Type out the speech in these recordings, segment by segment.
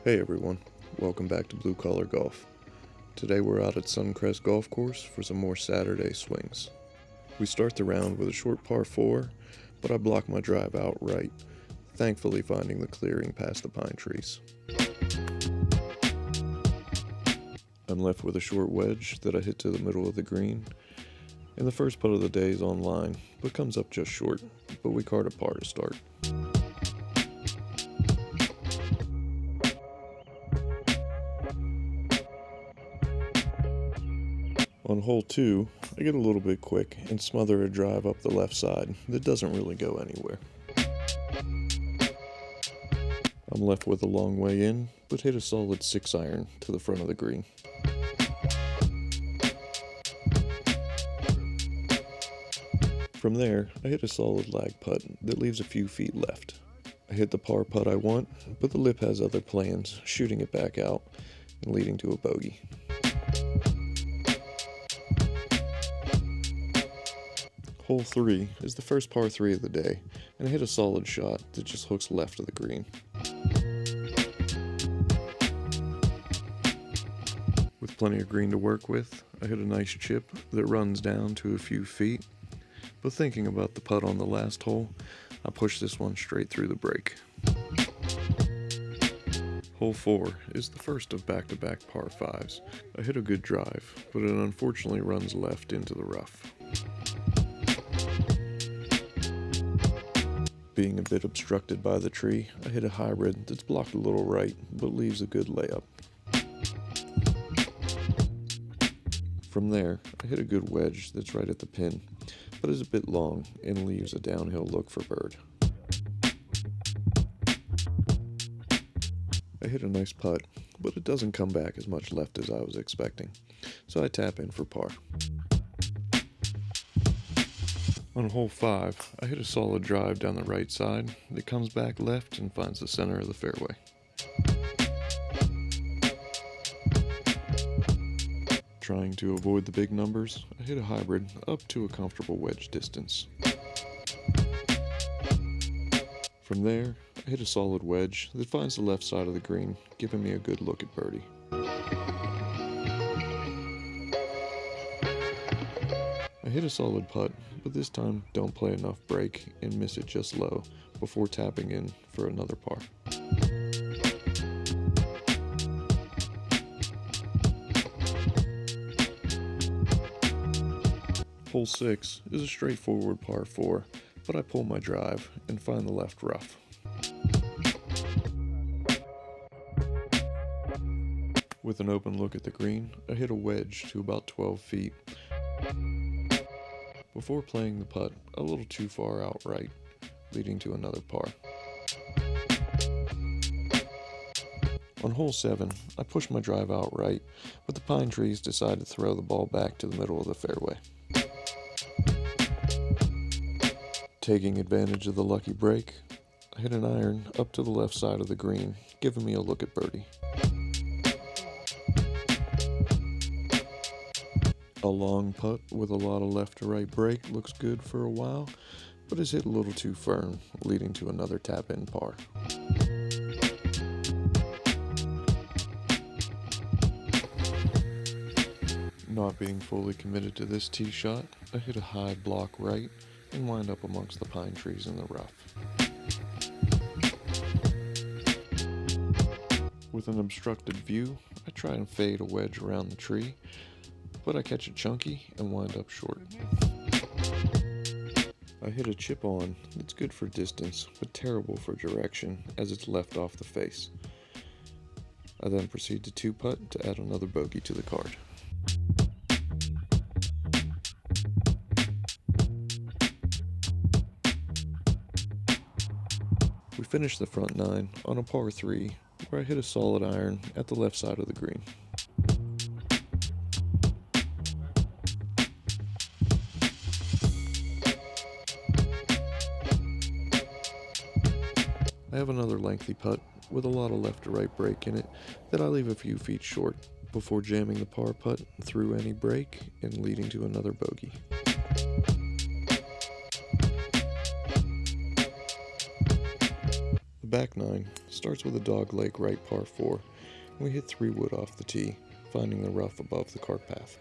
Hey everyone, welcome back to Blue Collar Golf. Today we're out at Suncrest Golf Course for some more Saturday swings. We start the round with a short par 4, but I block my drive outright, thankfully finding the clearing past the pine trees. I'm left with a short wedge that I hit to the middle of the green, and the first putt of the day is on line, but comes up just short, but we card a par to start. On hole 2, I get a little bit quick and smother a drive up the left side that doesn't really go anywhere. I'm left with a long way in, but hit a solid 6-iron to the front of the green. From there, I hit a solid lag putt that leaves a few feet left. I hit the par putt I want, but the lip has other plans, shooting it back out and leading to a bogey. Hole 3 is the first par 3 of the day, and I hit a solid shot that just hooks left of the green. With plenty of green to work with, I hit a nice chip that runs down to a few feet, but thinking about the putt on the last hole, I push this one straight through the break. Hole 4 is the first of back-to-back par 5s. I hit a good drive, but it unfortunately runs left into the rough. Being a bit obstructed by the tree, I hit a hybrid that's blocked a little right, but leaves a good layup. From there, I hit a good wedge that's right at the pin, but is a bit long and leaves a downhill look for bird. I hit a nice putt, but it doesn't come back as much left as I was expecting, so I tap in for par. On hole 5, I hit a solid drive down the right side that comes back left and finds the center of the fairway. Trying to avoid the big numbers, I hit a hybrid up to a comfortable wedge distance. From there, I hit a solid wedge that finds the left side of the green, giving me a good look at birdie. I hit a solid putt, but this time don't play enough break and miss it just low before tapping in for another par. Hole 6 is a straightforward par 4, but I pull my drive and find the left rough. With an open look at the green, I hit a wedge to about 12 feet. Before playing the putt a little too far outright, leading to another par. On hole 7, I push my drive outright, but the pine trees decide to throw the ball back to the middle of the fairway. Taking advantage of the lucky break, I hit an iron up to the left side of the green, giving me a look at birdie. A long putt with a lot of left to right break looks good for a while, but is hit a little too firm, leading to another tap-in par. Not being fully committed to this tee shot, I hit a high block right and wind up amongst the pine trees in the rough. With an obstructed view, I try and fade a wedge around the tree, but I catch it chunky and wind up short. I hit a chip on that's good for distance, but terrible for direction as it's left off the face. I then proceed to 2-putt to add another bogey to the card. We finish the front 9 on a par 3 where I hit a solid iron at the left side of the green. I have another lengthy putt with a lot of left to right break in it that I leave a few feet short before jamming the par putt through any break and leading to another bogey. The back nine starts with a dogleg right par 4, and we hit 3 wood off the tee, finding the rough above the cart path.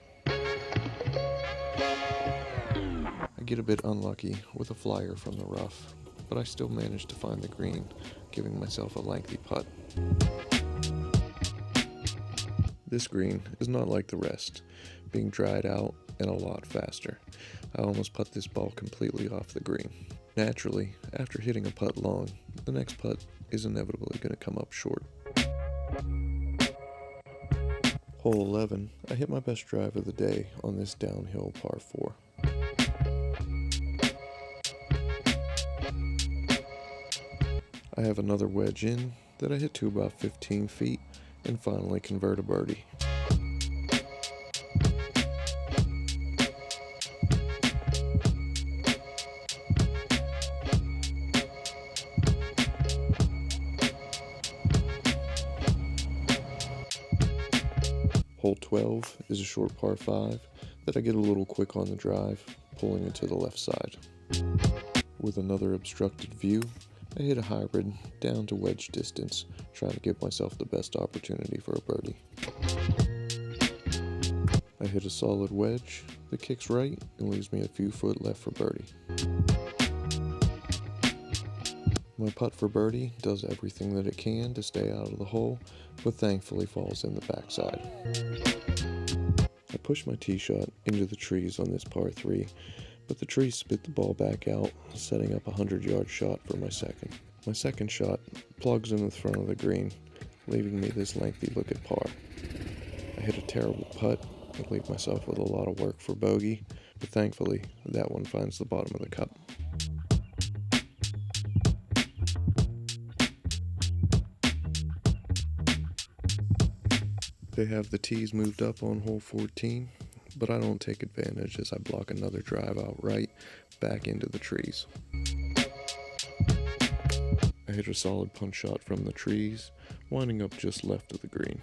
I get a bit unlucky with a flyer from the rough, but I still manage to find the green, giving myself a lengthy putt. This green is not like the rest, being dried out and a lot faster. I almost putt this ball completely off the green. Naturally, after hitting a putt long, the next putt is inevitably going to come up short. Hole 11, I hit my best drive of the day on this downhill par 4. I have another wedge in that I hit to about 15 feet and finally convert a birdie. Hole 12 is a short par 5 that I get a little quick on the drive, pulling it to the left side. With another obstructed view, I hit a hybrid down to wedge distance, trying to give myself the best opportunity for a birdie. I hit a solid wedge that kicks right and leaves me a few foot left for birdie. My putt for birdie does everything that it can to stay out of the hole, but thankfully falls in the backside. I push my tee shot into the trees on this par 3, but the trees spit the ball back out, setting up a 100-yard shot for my second. My second shot plugs in the front of the green, leaving me this lengthy look at par. I hit a terrible putt and leave myself with a lot of work for bogey, but thankfully that one finds the bottom of the cup. They have the tees moved up on hole 14, but I don't take advantage as I block another drive out right back into the trees. I hit a solid punch shot from the trees, winding up just left of the green.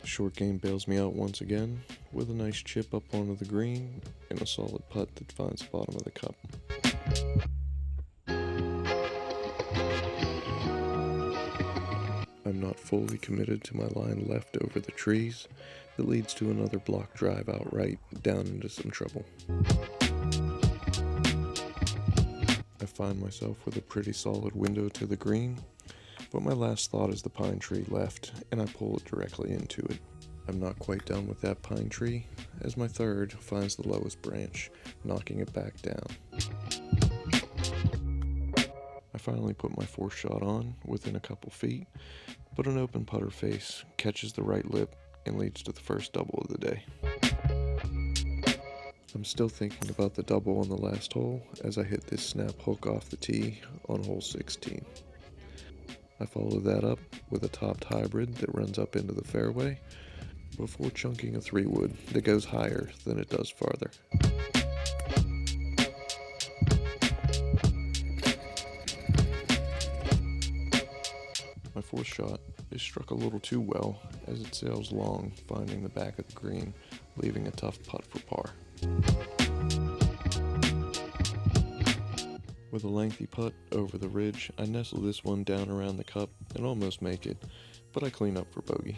The short game bails me out once again with a nice chip up onto the green and a solid putt that finds the bottom of the cup. I'm not fully committed to my line left over the trees that leads to another block drive outright down into some trouble. I find myself with a pretty solid window to the green, but my last thought is the pine tree left and I pull it directly into it. I'm not quite done with that pine tree as my third finds the lowest branch, knocking it back down. I finally put my fourth shot on within a couple feet, but an open putter face catches the right lip and leads to the first double of the day. I'm still thinking about the double on the last hole as I hit this snap hook off the tee on hole 16. I follow that up with a topped hybrid that runs up into the fairway before chunking a 3-wood that goes higher than it does farther. My fourth shot is struck a little too well as it sails long, finding the back of the green, leaving a tough putt for par. With a lengthy putt over the ridge, I nestle this one down around the cup and almost make it, but I clean up for bogey.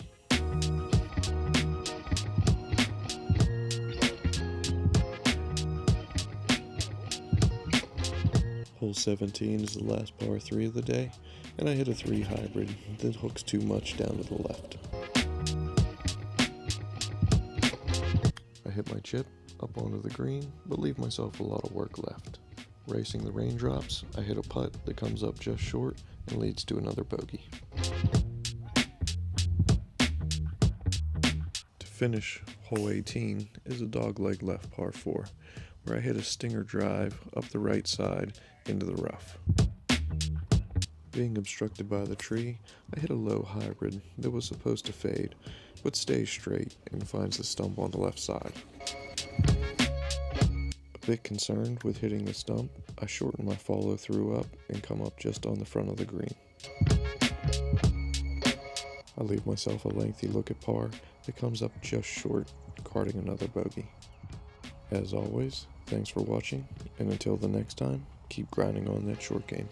Hole 17 is the last par 3 of the day, and I hit a 3 hybrid that hooks too much down to the left. I hit my chip up onto the green, but leave myself a lot of work left. Racing the raindrops, I hit a putt that comes up just short and leads to another bogey. To finish, hole 18 is a dogleg left par 4, where I hit a stinger drive up the right side into the rough. Being obstructed by the tree, I hit a low hybrid that was supposed to fade, but stays straight and finds the stump on the left side. A bit concerned with hitting the stump, I shorten my follow through up and come up just on the front of the green. I leave myself a lengthy look at par that comes up just short, carding another bogey. As always, thanks for watching, and until the next time, Keep grinding on that short game.